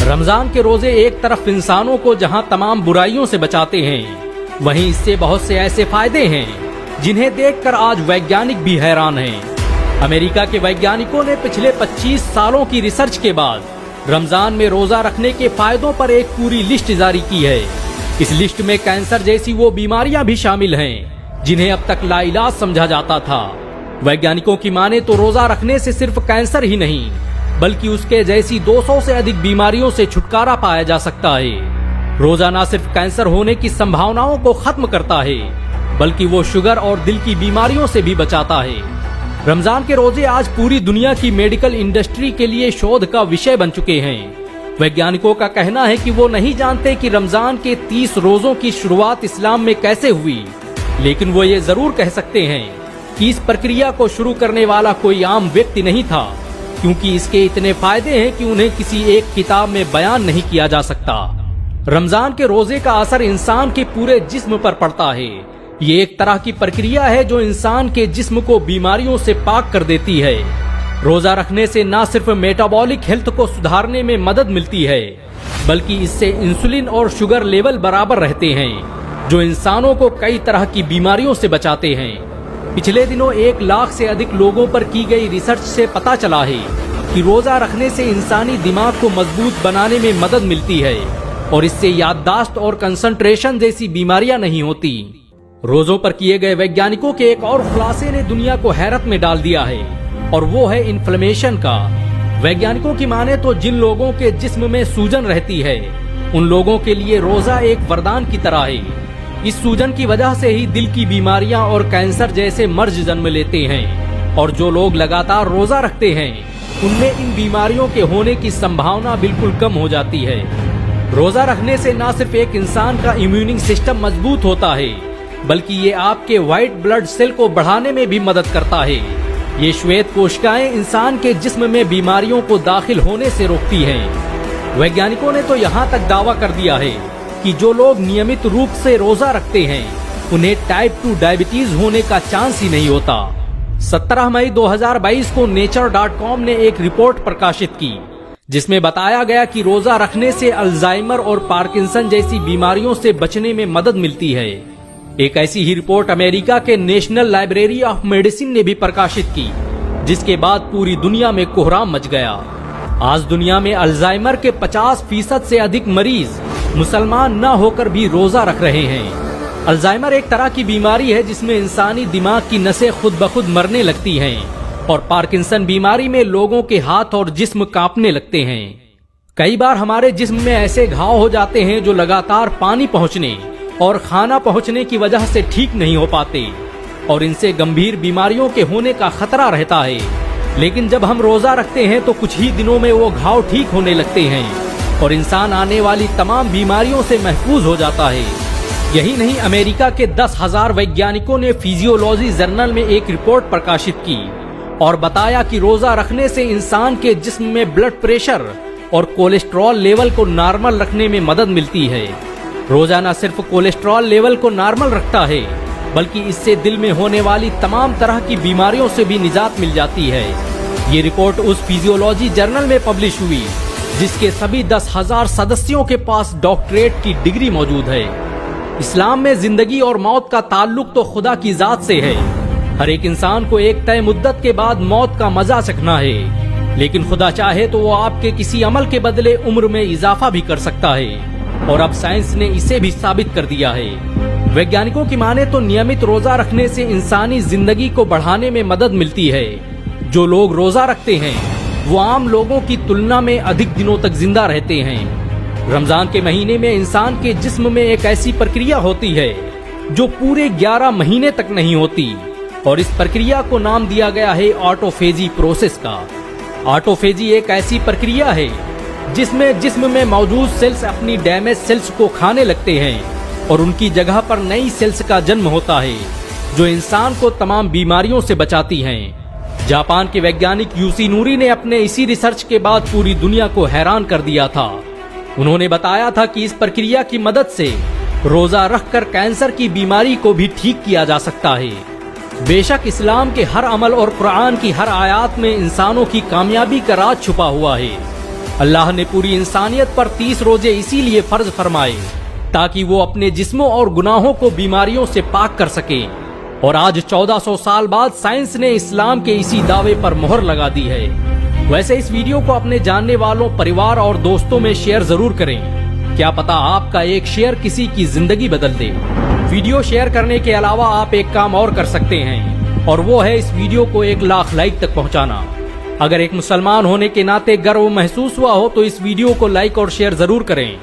रमजान के रोजे एक तरफ इंसानों को जहां तमाम बुराइयों से बचाते हैं, वहीं इससे बहुत से ऐसे फायदे हैं जिन्हें देखकर आज वैज्ञानिक भी हैरान हैं। अमेरिका के वैज्ञानिकों ने पिछले 25 सालों की रिसर्च के बाद रमजान में रोजा रखने के फायदों पर एक पूरी लिस्ट जारी की है। इस लिस्ट में कैंसर जैसी वो बीमारियां भी शामिल हैं जिन्हें अब तक लाइलाज समझा जाता था। वैज्ञानिकों की माने तो रोजा रखने से सिर्फ कैंसर ही नहीं बल्कि उसके जैसी 200 से अधिक बीमारियों से छुटकारा पाया जा सकता है। रोजा न सिर्फ कैंसर होने की संभावनाओं को खत्म करता है बल्कि वो शुगर और दिल की बीमारियों से भी बचाता है। रमजान के रोजे आज पूरी दुनिया की मेडिकल इंडस्ट्री के लिए शोध का विषय बन चुके हैं। वैज्ञानिकों का कहना है कि वो नहीं जानते कि रमजान के 30 रोजों की शुरुआत इस्लाम में कैसे हुई, लेकिन वो ये जरूर कह सकते हैं कि इस प्रक्रिया को शुरू करने वाला कोई आम व्यक्ति नहीं था, क्योंकि इसके इतने फायदे हैं कि उन्हें किसी एक किताब में बयान नहीं किया जा सकता। रमजान के रोजे का असर इंसान के पूरे जिस्म पर पड़ता है। ये एक तरह की प्रक्रिया है जो इंसान के जिस्म को बीमारियों से पाक कर देती है। रोजा रखने से न सिर्फ मेटाबॉलिक हेल्थ को सुधारने में मदद मिलती है बल्कि इससे इंसुलिन और शुगर लेवल बराबर रहते हैं, जो इंसानों को कई तरह की बीमारियों से बचाते हैं। पिछले दिनों 1 लाख से अधिक लोगों पर की गई रिसर्च से पता चला है कि रोजा रखने से इंसानी दिमाग को मजबूत बनाने में मदद मिलती है और इससे याददाश्त और कंसंट्रेशन जैसी बीमारियां नहीं होती। रोजों पर किए गए वैज्ञानिकों के एक और खुलासे ने दुनिया को हैरत में डाल दिया है और वो है इन्फ्लेमेशन का। वैज्ञानिकों की माने तो जिन लोगों के जिस्म में सूजन रहती है उन लोगों के लिए रोजा एक वरदान की तरह है। इस सूजन की वजह से ही दिल की बीमारियां और कैंसर जैसे मर्ज जन्म लेते हैं और जो लोग लगातार रोजा रखते हैं उनमें इन बीमारियों के होने की संभावना बिल्कुल कम हो जाती है। रोजा रखने से न सिर्फ एक इंसान का इम्यूनिंग सिस्टम मजबूत होता है बल्कि ये आपके व्हाइट ब्लड सेल को बढ़ाने में भी मदद करता है। ये श्वेत कोशिकाएं इंसान के जिस्म में बीमारियों को दाखिल होने से रोकती हैं। वैज्ञानिकों ने तो यहाँ तक दावा कर दिया है कि जो लोग नियमित रूप से रोजा रखते हैं उन्हें टाइप 2 डायबिटीज होने का चांस ही नहीं होता। 17 मई 2022 को nature.com ने एक रिपोर्ट प्रकाशित की जिसमें बताया गया कि रोजा रखने से अल्जाइमर और पार्किंसन जैसी बीमारियों से बचने में मदद मिलती है। एक ऐसी ही रिपोर्ट अमेरिका के नेशनल लाइब्रेरी ऑफ मेडिसिन ने भी प्रकाशित की, जिसके बाद पूरी दुनिया में कोहराम मच गया। आज दुनिया में अल्जाइमर के 50% से अधिक मरीज मुसलमान न होकर भी रोजा रख रहे हैं। अल्जाइमर एक तरह की बीमारी है जिसमें इंसानी दिमाग की नसें खुद ब खुद मरने लगती हैं और पार्किंसन बीमारी में लोगों के हाथ और जिस्म कांपने लगते हैं। कई बार हमारे जिस्म में ऐसे घाव हो जाते हैं जो लगातार पानी पहुंचने और खाना पहुंचने की वजह से ठीक नहीं हो पाते और इनसे गंभीर बीमारियों के होने का खतरा रहता है। लेकिन जब हम रोजा रखते हैं तो कुछ ही दिनों में वो घाव ठीक होने लगते हैं और इंसान आने वाली तमाम बीमारियों से महफूज हो जाता है। यही नहीं, अमेरिका के 10,000 वैज्ञानिकों ने फिजियोलॉजी जर्नल में एक रिपोर्ट प्रकाशित की और बताया कि रोजा रखने से इंसान के जिस्म में ब्लड प्रेशर और कोलेस्ट्रॉल लेवल को नॉर्मल रखने में मदद मिलती है। रोजा न सिर्फ कोलेस्ट्रॉल लेवल को नॉर्मल रखता है बल्कि इससे दिल में होने वाली तमाम तरह की बीमारियों से भी निजात मिल जाती है। ये रिपोर्ट उस फिजियोलॉजी जर्नल में पब्लिश हुई जिसके सभी 10,000 सदस्यों के पास डॉक्टरेट की डिग्री मौजूद है। इस्लाम में जिंदगी और मौत का ताल्लुक तो खुदा की जात से है। हर एक इंसान को एक तय मुद्दत के बाद मौत का मजा चखना है, लेकिन खुदा चाहे तो वो आपके किसी अमल के बदले उम्र में इजाफा भी कर सकता है और अब साइंस ने इसे भी साबित कर दिया है। वैज्ञानिकों की माने तो नियमित रोजा रखने से इंसानी जिंदगी को बढ़ाने में मदद मिलती है। जो लोग रोजा रखते हैं वो आम लोगों की तुलना में अधिक दिनों तक जिंदा रहते हैं। रमजान के महीने में इंसान के जिस्म में एक ऐसी प्रक्रिया होती है जो पूरे 11 महीने तक नहीं होती और इस प्रक्रिया को नाम दिया गया है ऑटोफेजी प्रोसेस का। ऑटोफेजी एक ऐसी प्रक्रिया है जिसमें जिस्म में मौजूद सेल्स अपनी डैमेज सेल्स को खाने लगते हैं और उनकी जगह पर नई सेल्स का जन्म होता है जो इंसान को तमाम बीमारियों से बचाती हैं। जापान के वैज्ञानिक यूसी नूरी ने अपने इसी रिसर्च के बाद पूरी दुनिया को हैरान कर दिया था। उन्होंने बताया था कि इस प्रक्रिया की मदद से रोजा रखकर कैंसर की बीमारी को भी ठीक किया जा सकता है। बेशक इस्लाम के हर अमल और कुरान की हर आयत में इंसानों की कामयाबी का राज छुपा हुआ है, अल्लाह ने पूरी इंसानियत पर 30 रोजे इसीलिए फर्ज फरमाए ताकि वो अपने जिस्मों और गुनाहों को बीमारियों से पाक कर सके। और आज 1400 साल बाद साइंस ने इस्लाम के इसी दावे पर मोहर लगा दी है। वैसे इस वीडियो को अपने जानने वालों, परिवार और दोस्तों में शेयर जरूर करें। क्या पता आपका एक शेयर किसी की जिंदगी बदल दे। वीडियो शेयर करने के अलावा आप एक काम और कर सकते हैं, और वो है इस वीडियो को 1 लाख लाइक तक पहुंचाना। अगर एक मुसलमान होने के नाते गर्व महसूस हुआ हो तो इस वीडियो को लाइक और शेयर जरूर करें।